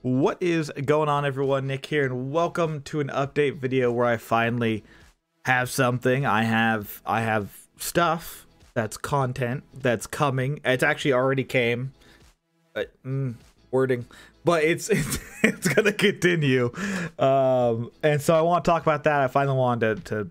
What is going on, everyone? Nick here, and welcome to an update video where I finally have something. I have stuff that's content that's coming. It's actually already came. Wording, but it's gonna continue. And so I want to talk about that. I finally wanted to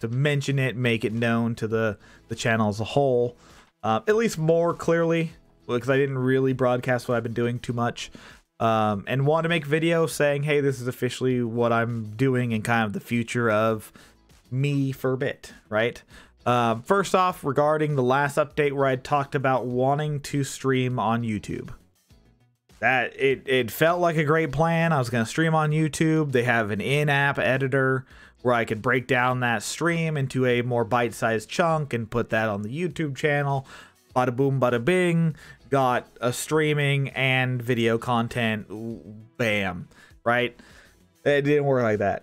mention it, make it known to the channel as a whole, at least more clearly, because I didn't really broadcast what I've been doing too much. And want to make video saying, hey, this is officially what I'm doing and kind of the future of me for a bit, right? First off, regarding the last update where I talked about wanting to stream on YouTube. That it felt like a great plan. I was going to stream on YouTube. They have an in-app editor where I could break down that stream into a more bite-sized chunk and put that on the YouTube channel. Bada boom, bada bing. Got a streaming and video content. Bam. Right? It didn't work like that.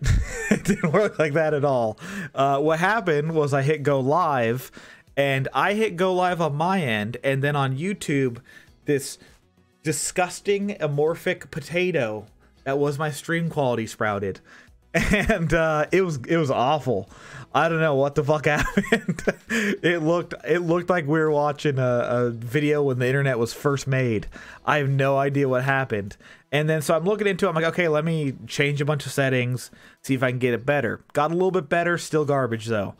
It didn't work like that at all. What happened was I hit go live, and I hit go live on my end, and then on YouTube, this disgusting amorphic potato that was my stream quality sprouted. And it was awful. I don't know what the fuck happened. It looked like we were watching a video when the internet was first made. I have no idea what happened. And then so I'm looking into it. I'm like, okay, let me change a bunch of settings, see if I can get it better. Got a little bit better, still garbage though.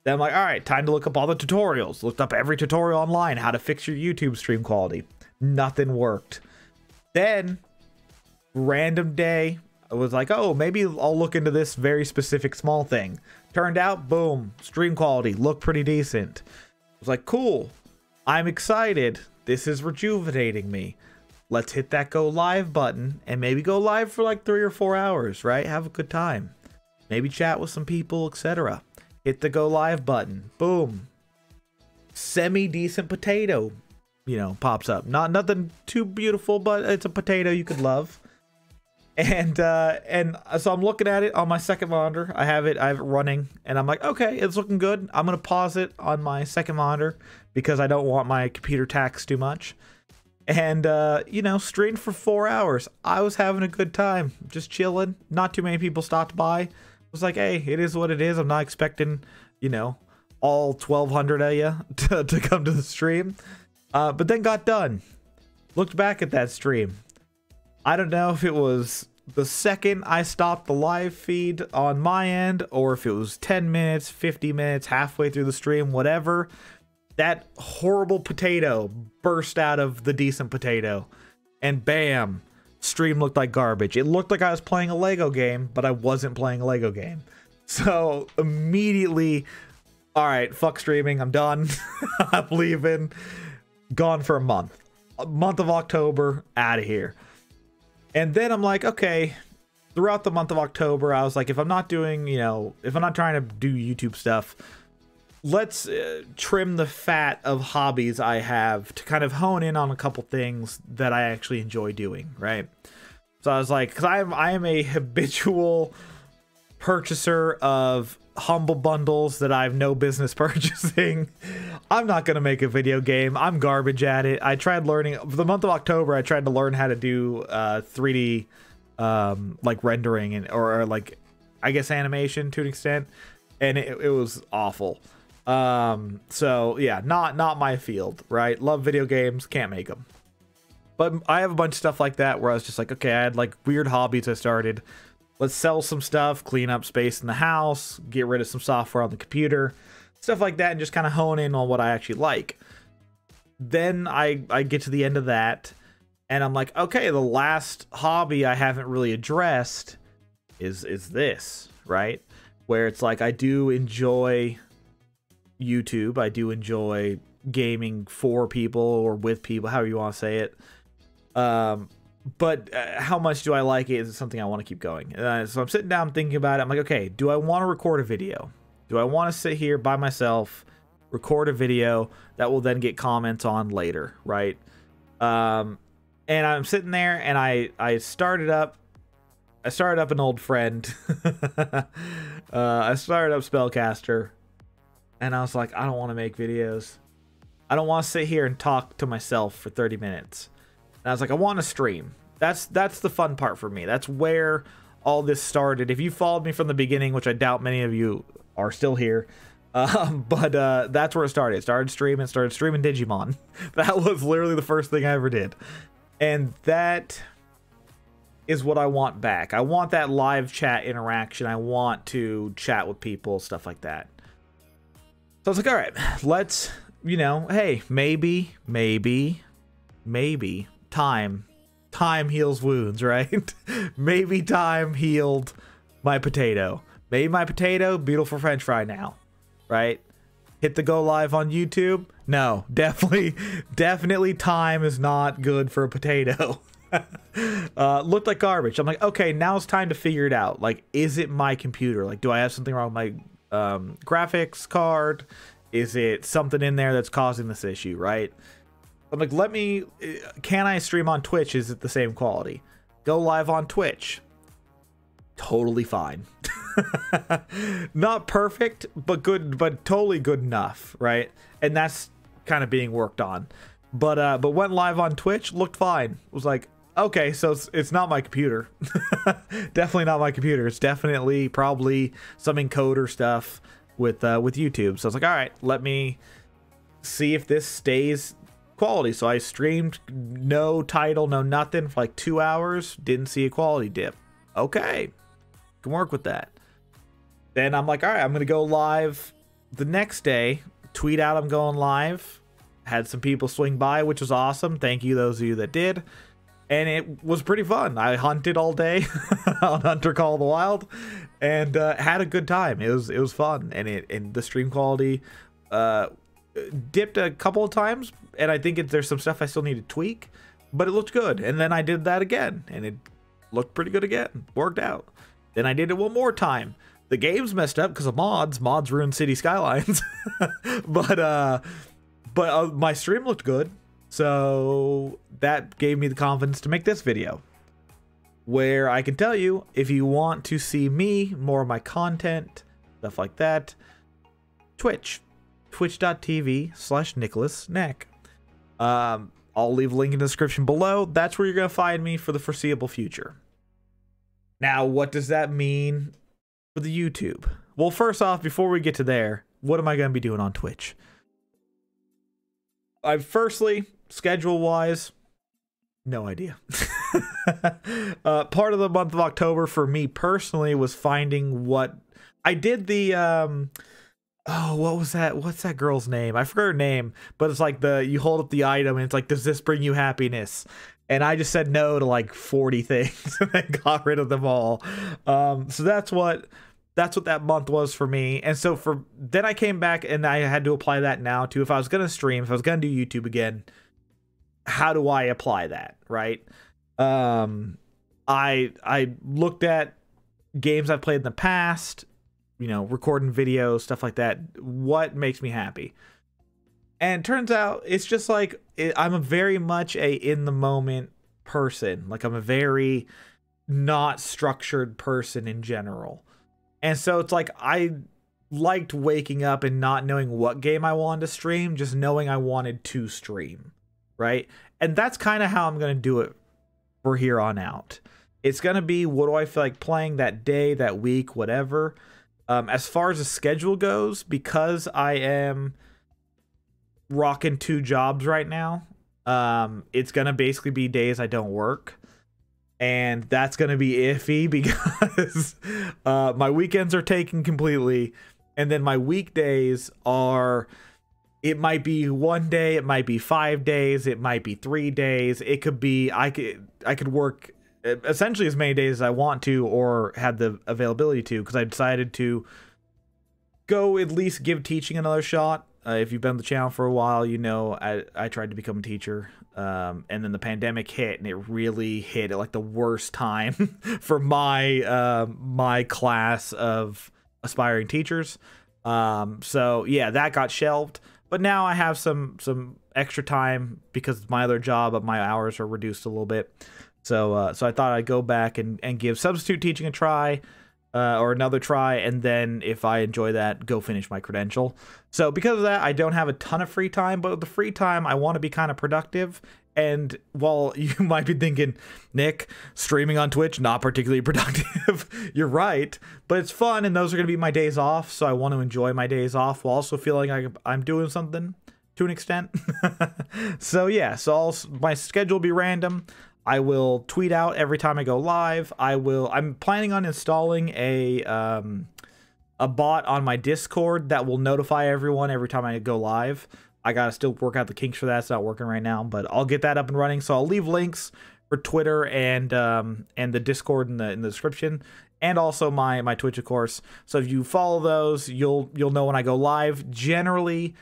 Then I'm like, all right, time to look up all the tutorials. Looked up every tutorial online, how to fix your YouTube stream quality. Nothing worked. Then random day, I was like, oh, maybe I'll look into this very specific small thing. Turned out, boom, stream quality looked pretty decent. I was like, cool, I'm excited. This is rejuvenating me. Let's hit that go live button and maybe go live for like 3 or 4 hours, right? Have a good time. Maybe chat with some people, etc. Hit the go live button. Boom. Semi-decent potato, you know, pops up. Nothing too beautiful, but it's a potato you could love. And so I'm looking at it on my second monitor. I have it running, and I'm like, okay, it's looking good. I'm gonna pause it on my second monitor because I don't want my computer taxed too much. And you know, streamed for 4 hours. I was having a good time, just chilling. Not too many people stopped by. I was like, hey, it is what it is. I'm not expecting, you know, all 1,200 of you to come to the stream. But then got done. Looked back at that stream. I don't know if it was the second I stopped the live feed on my end, or if it was 10 minutes, 50 minutes, halfway through the stream, whatever. That horrible potato burst out of the decent potato, and bam, stream looked like garbage. It looked like I was playing a Lego game, but I wasn't playing a Lego game. So immediately, all right, fuck streaming, I'm done. I'm leaving. Gone for a month. A month of October, out of here. And then I'm like, okay, throughout the month of October, I was like, if I'm not doing, you know, if I'm not trying to do YouTube stuff, let's trim the fat of hobbies I have to kind of hone in on a couple things that I actually enjoy doing, right? So I was like, because I am a habitual purchaser of humble bundles that I have no business purchasing. I'm not going to make a video game. I'm garbage at it. I tried learning for the month of October. I tried to learn how to do 3D like rendering and or like I guess animation to an extent, and it was awful. So yeah, not my field, right? Love video games, can't make them. But I have a bunch of stuff like that where I was just like, okay, I had like weird hobbies I started. Let's sell some stuff, clean up space in the house, get rid of some software on the computer, stuff like that, and just kind of hone in on what I actually like. Then I get to the end of that, and I'm like, okay, the last hobby I haven't really addressed is this, right? Where it's like I do enjoy YouTube, I do enjoy gaming for people or with people, however you want to say it. But how much do I like it is something I want to keep going. So I'm sitting down thinking about it. I'm like, okay, do I want to record a video? Do I want to sit here by myself, record a video that will then get comments on later, right? And I'm sitting there, and I started up an old friend. I started up Spellcaster, and I was like, I don't want to make videos. I don't want to sit here and talk to myself for 30 minutes. And I was like, I want to stream. That's the fun part for me. That's where all this started. If you followed me from the beginning, which I doubt many of you are still here, but that's where it started. Started streaming Digimon. That was literally the first thing I ever did. And that is what I want back. I want that live chat interaction. I want to chat with people, stuff like that. So I was like, all right, let's, you know, hey, maybe time heals wounds, right? Maybe time healed my potato. Maybe my potato, beautiful French fry now, right? Hit the go live on YouTube. No, definitely time is not good for a potato. Looked like garbage. I'm like, okay, now it's time to figure it out. Like, is it my computer? Like, do I have something wrong with my graphics card? Is it something in there that's causing this issue, right? I'm like, can I stream on Twitch? Is it the same quality? Go live on Twitch. Totally fine. Not perfect, but good, but totally good enough, right? And that's kind of being worked on. But went live on Twitch, looked fine. Was like, okay, so it's not my computer. Definitely not my computer. It's definitely probably some encoder stuff with YouTube. So I was like, all right, let me see if this stays quality. So I streamed, no title, no nothing, for like 2 hours. Didn't see a quality dip. Okay, can work with that. Then I'm like, all right, I'm gonna go live the next day. Tweet out I'm going live. Had some people swing by, which was awesome. Thank you, those of you that did. And it was pretty fun. I hunted all day on Hunter Call of the Wild, and had a good time. It was fun, and the stream quality dipped a couple of times, and I think there's some stuff I still need to tweak, but it looked good. And then I did that again, and it looked pretty good again. Worked out. Then I did it one more time. The game's messed up because of mods. Mods ruined City Skylines, but my stream looked good. So that gave me the confidence to make this video, where I can tell you, if you want to see me, more of my content, stuff like that, twitch.tv/NicholasNeck. I'll leave a link in the description below. That's where you're going to find me for the foreseeable future. Now, what does that mean for the YouTube? Well, first off, before we get to there, what am I going to be doing on Twitch? Firstly, schedule-wise, no idea. Part of the month of October for me personally was finding what I did. The oh, what was that? What's that girl's name? I forgot her name, but it's like you hold up the item and it's like, does this bring you happiness? And I just said no to like 40 things and then got rid of them all. So that's what that month was for me. And so then I came back and I had to apply that now to, if I was going to stream, if I was going to do YouTube again, how do I apply that? Right. I looked at games I've played in the past, you know, recording videos, stuff like that. What makes me happy? And turns out it's just like, I'm a very much a in the moment person. Like, I'm a very not structured person in general. And so it's like, I liked waking up and not knowing what game I wanted to stream, just knowing I wanted to stream, right? And that's kind of how I'm going to do it for here on out. It's going to be, what do I feel like playing that day, that week, whatever. As far as the schedule goes, because I am rocking 2 jobs right now, it's going to basically be days I don't work. And that's going to be iffy because my weekends are taken completely. And then my weekdays are, it might be 1 day, it might be 5 days, it might be 3 days. It could be, I could work essentially as many days as I want to or had the availability to, because I decided to go at least give teaching another shot. If you've been on the channel for a while, you know I tried to become a teacher, and then the pandemic hit, and it really hit at like the worst time for my my class of aspiring teachers. So yeah, that got shelved. But now I have some extra time because my other job, my hours are reduced a little bit. So I thought I'd go back and give substitute teaching a try. Or another try, and then if I enjoy that, go finish my credential. So because of that, I don't have a ton of free time, but with the free time, I want to be kind of productive, And while you might be thinking, Nick, streaming on Twitch, not particularly productive, you're right, but it's fun, and those are going to be my days off, so I want to enjoy my days off while also feeling like I'm doing something to an extent. So yeah, so my schedule will be random. I will tweet out every time I go live. I'm planning on installing a bot on my Discord that will notify everyone every time I go live. I gotta still work out the kinks for that. It's not working right now, but I'll get that up and running. So I'll leave links for Twitter and the Discord in the description, and also my Twitch, of course. So if you follow those, you'll know when I go live. Generally,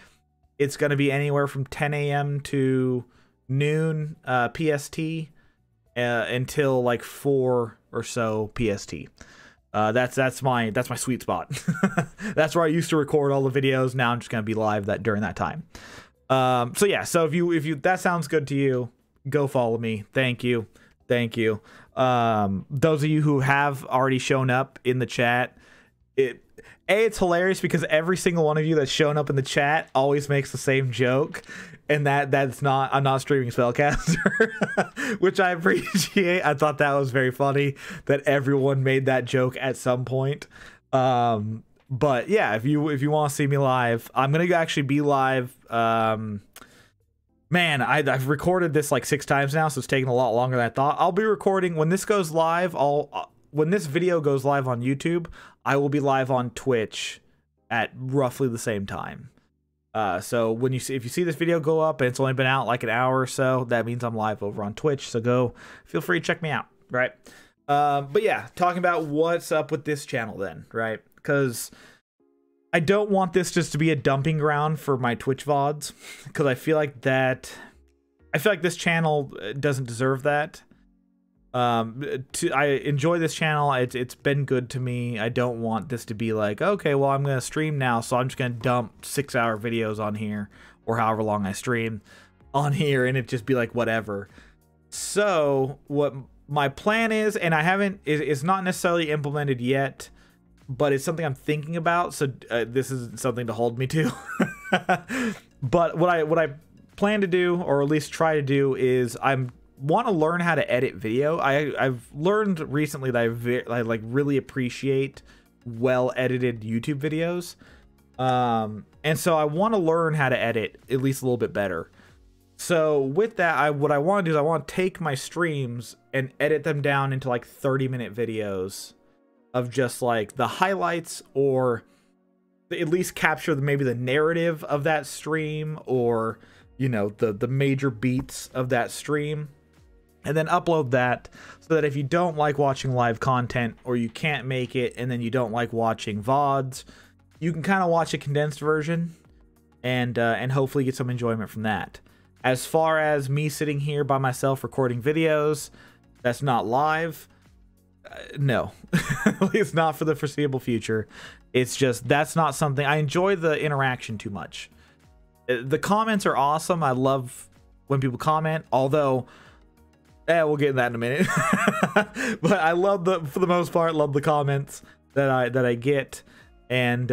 it's gonna be anywhere from 10 a.m. to noon PST until like 4 or so PST. That's my sweet spot. That's where I used to record all the videos. Now I'm just gonna be live during that time. So yeah, so if you that sounds good to you, go follow me. Thank you. Those of you who have already shown up in the chat, it's hilarious because every single one of you that's shown up in the chat always makes the same joke, and I'm not streaming Spellcaster, which I appreciate. I thought that was very funny that everyone made that joke at some point. But yeah, if you want to see me live, I'm gonna actually be live. Man, I've recorded this like 6 times now, so it's taking a lot longer than I thought. I'll be recording when this goes live. When this video goes live on YouTube, I will be live on Twitch at roughly the same time. So if you see this video go up and it's only been out like an hour or so, that means I'm live over on Twitch. So feel free to check me out, right? But yeah, talking about what's up with this channel then, right? Because I don't want this just to be a dumping ground for my Twitch VODs, because I feel like this channel doesn't deserve that. I enjoy this channel. It's been good to me. I don't want this to be like, okay, well, I'm gonna stream now, so I'm just gonna dump 6-hour videos on here, or however long I stream on here, and it just be like whatever. So what my plan is, and it's not necessarily implemented yet, but it's something I'm thinking about. So this is something to hold me to. But what I plan to do, or at least try to do, is want to learn how to edit video. I've learned recently that I like really appreciate well edited YouTube videos, and so I want to learn how to edit at least a little bit better. So with that, what I want to do is I want to take my streams and edit them down into like 30-minute videos of just like the highlights, or at least capture maybe the narrative of that stream, or you know, the major beats of that stream, and then upload that, so that if you don't like watching live content, or you can't make it, and then you don't like watching VODs, you can kind of watch a condensed version and hopefully get some enjoyment from that. As far as me sitting here by myself recording videos, that's not live. No, it's not for the foreseeable future. It's just, that's not something I enjoy. The interaction too much. The comments are awesome. I love when people comment, although we'll get into that in a minute. But I love for the most part, love the comments that I get, and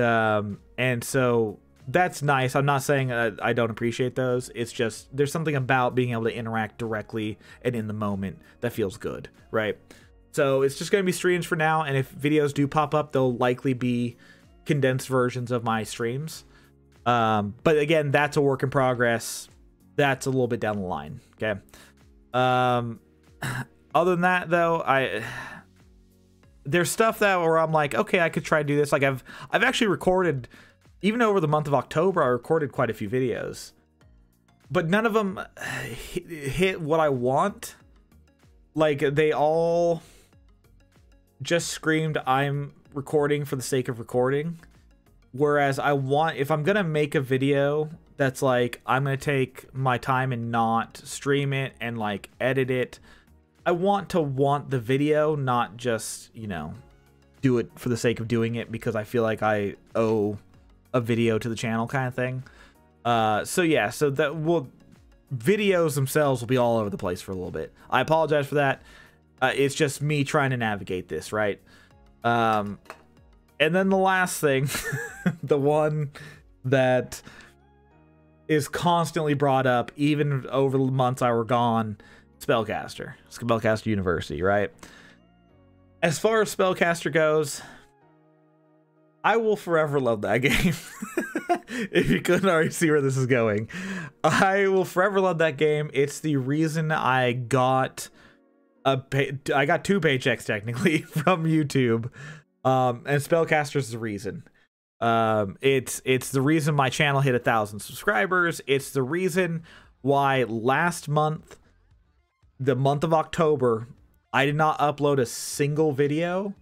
so that's nice. I'm not saying I don't appreciate those. It's just there's something about being able to interact directly and in the moment that feels good, right? So it's just going to be streams for now, and if videos do pop up, they'll likely be condensed versions of my streams. But again, that's a work in progress. That's a little bit down the line, okay? Other than that, though, there's stuff where I'm like, okay, I could try to do this. Like I've actually recorded, even over the month of October, I recorded quite a few videos, but none of them hit what I want. Like they all just screamed, I'm recording for the sake of recording. Whereas if I'm gonna make a video that's like, I'm gonna take my time and not stream it and like edit it, I want the video, not just, you know, do it for the sake of doing it because I feel like I owe a video to the channel kind of thing. So yeah, so videos themselves will be all over the place for a little bit. I apologize for that. It's just me trying to navigate this, right? And then the last thing, the one that is constantly brought up, even over the months I were gone. Spellcaster University, right? As far as Spellcaster goes, I will forever love that game. If you couldn't already see where this is going, I will forever love that game. It's the reason I got I got 2 paychecks technically from YouTube, and Spellcaster is the reason. It's the reason my channel hit 1,000 subscribers. It's the reason why last month, the month of October, I did not upload a single video,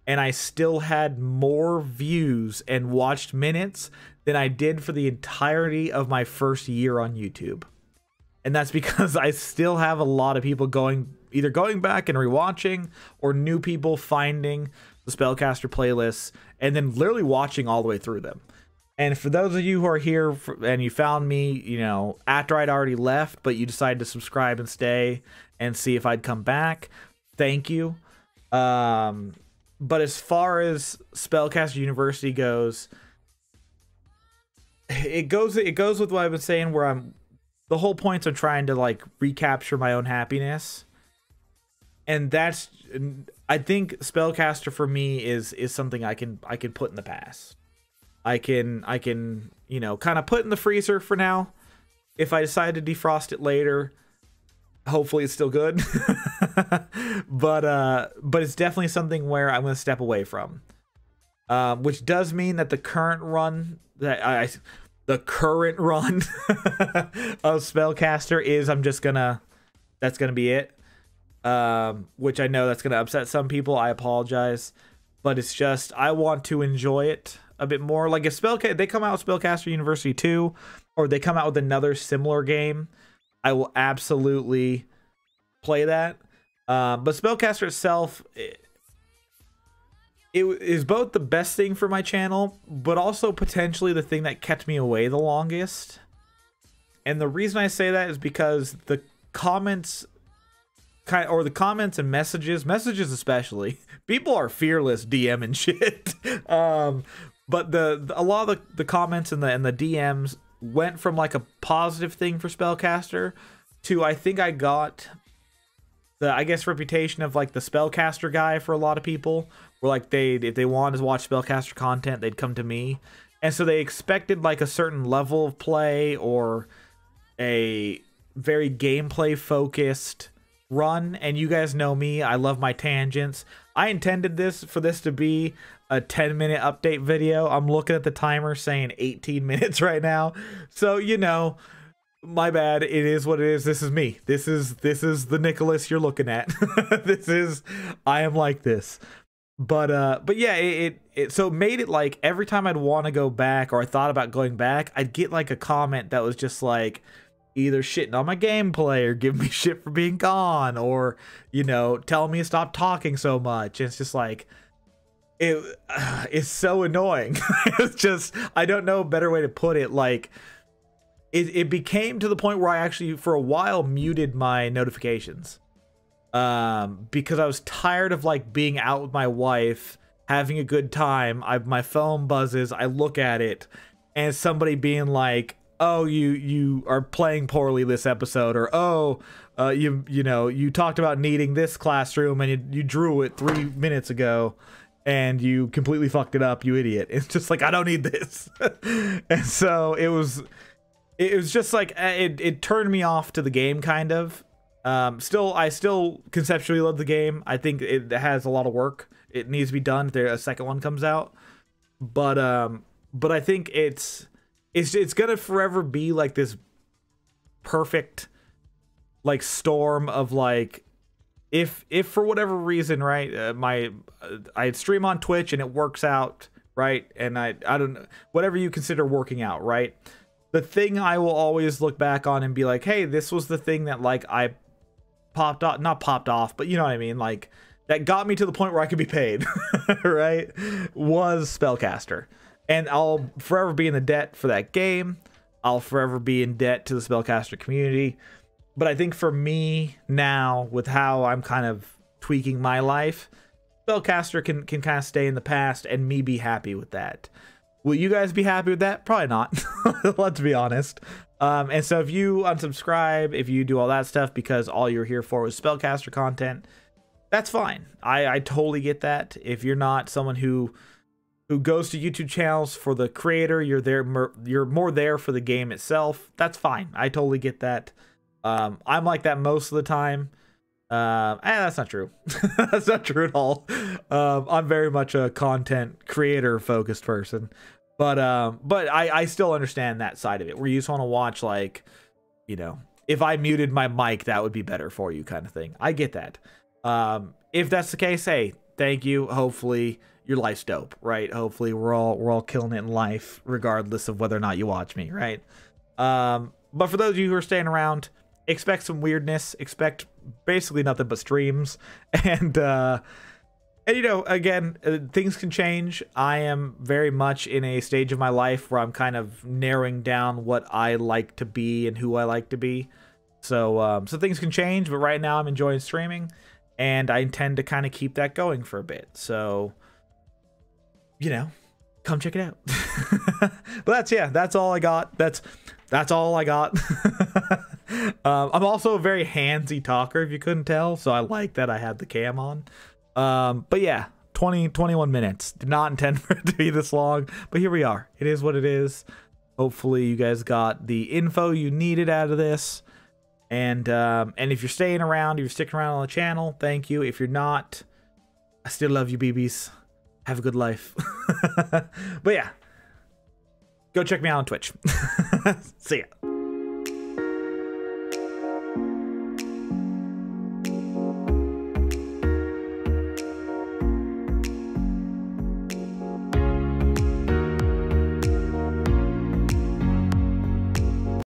and I still had more views and watched minutes than I did for the entirety of my first year on YouTube. And that's because I still have a lot of people either going back and rewatching, or new people finding the Spellcaster playlists and then literally watching all the way through them. And for those of you who are here and you found me, you know, after I'd already left, but you decided to subscribe and stay and see if I'd come back, thank you. But as far as Spellcaster University goes, it goes with what I've been saying, where the whole point's I'm trying to like recapture my own happiness. And that's, I think Spellcaster for me is something I can put in the past. I can, you know, kind of put in the freezer for now. If I decide to defrost it later, hopefully it's still good. but it's definitely something where I'm going to step away from. Which does mean that the current run of Spellcaster is that's gonna be it. Which I know that's gonna upset some people. I apologize, but it's just I want to enjoy it a bit more. Like if they come out with Spellcaster University 2, or they come out with another similar game, I will absolutely play that. But Spellcaster itself, it is both the best thing for my channel, but also potentially the thing that kept me away the longest. And the reason I say that is because the comments, or the comments and messages especially, people are fearless DMing shit. But a lot of the comments and the DMs went from like a positive thing for Spellcaster to, I think I got the, I guess, reputation of like the Spellcaster guy for a lot of people, where like if they wanted to watch Spellcaster content, they'd come to me. And so they expected like a certain level of play or a very gameplay focused run. And you guys know me, I love my tangents. I intended for this to be a 10-minute update video. I'm looking at the timer saying 18 minutes right now. So, you know, my bad. It is what it is. This is me. This is the Nicholas you're looking at. I am like this. But yeah, so it made it like every time I'd want to go back, or I thought about going back, I'd get like a comment that was just like either shitting on my gameplay or giving me shit for being gone, or, you know, telling me to stop talking so much. It's just like, it's so annoying. It's just, I don't know a better way to put it. Like, it became to the point where I actually, for a while, muted my notifications. Because I was tired of like being out with my wife, having a good time. My phone buzzes, I look at it, and somebody being like, oh, you are playing poorly this episode, or oh, you know, you talked about needing this classroom and you drew it 3 minutes ago and you completely fucked it up, you idiot. It's just like, I don't need this. And so it was just like, it turned me off to the game, kind of. I still conceptually love the game. I think it has a lot of work. It needs to be done if a second one comes out. But I think it's gonna forever be like this perfect like storm of like, if for whatever reason, right, I stream on Twitch and it works out, right, and I don't know, whatever you consider working out, right, the thing I will always look back on and be like, hey, this was the thing that like I not popped off, but you know what I mean, like that got me to the point where I could be paid, right, was Spellcaster. And I'll forever be in the debt for that game. I'll forever be in debt to the Spellcaster community. But I think for me now, with how I'm kind of tweaking my life, Spellcaster can kind of stay in the past and me be happy with that. Will you guys be happy with that? Probably not. Let's be honest. And so if you unsubscribe, if you do all that stuff because all you're here for was spellcaster content, that's fine. I totally get that. If you're not someone who goes to YouTube channels for the creator, you're more there for the game itself, that's fine. I totally get that. I'm like that most of the time. That's not true. That's not true at all. I'm very much a content creator focused person, but I still understand that side of it where you just want to watch, like, you know, if I muted my mic, that would be better for you kind of thing. I get that. If that's the case, hey, thank you. Hopefully your life's dope, right? Hopefully we're all killing it in life, regardless of whether or not you watch me, right? But for those of you who are staying around, expect some weirdness, expect basically nothing but streams, and you know, again, things can change. I am very much in a stage of my life where I'm kind of narrowing down what I like to be and who I like to be. So so things can change, but right now I'm enjoying streaming, and I intend to kind of keep that going for a bit. So, you know, come check it out. But that's all I got. That's all I got. I'm also a very handsy talker, if you couldn't tell, so I like that I had the cam on. But yeah, 21 minutes. Did not intend for it to be this long, but here we are. It is what it is. Hopefully you guys got the info you needed out of this. And if you're staying around, if you're sticking around on the channel, thank you. If you're not, I still love you, BBs. Have a good life. But yeah, go check me out on Twitch. See ya.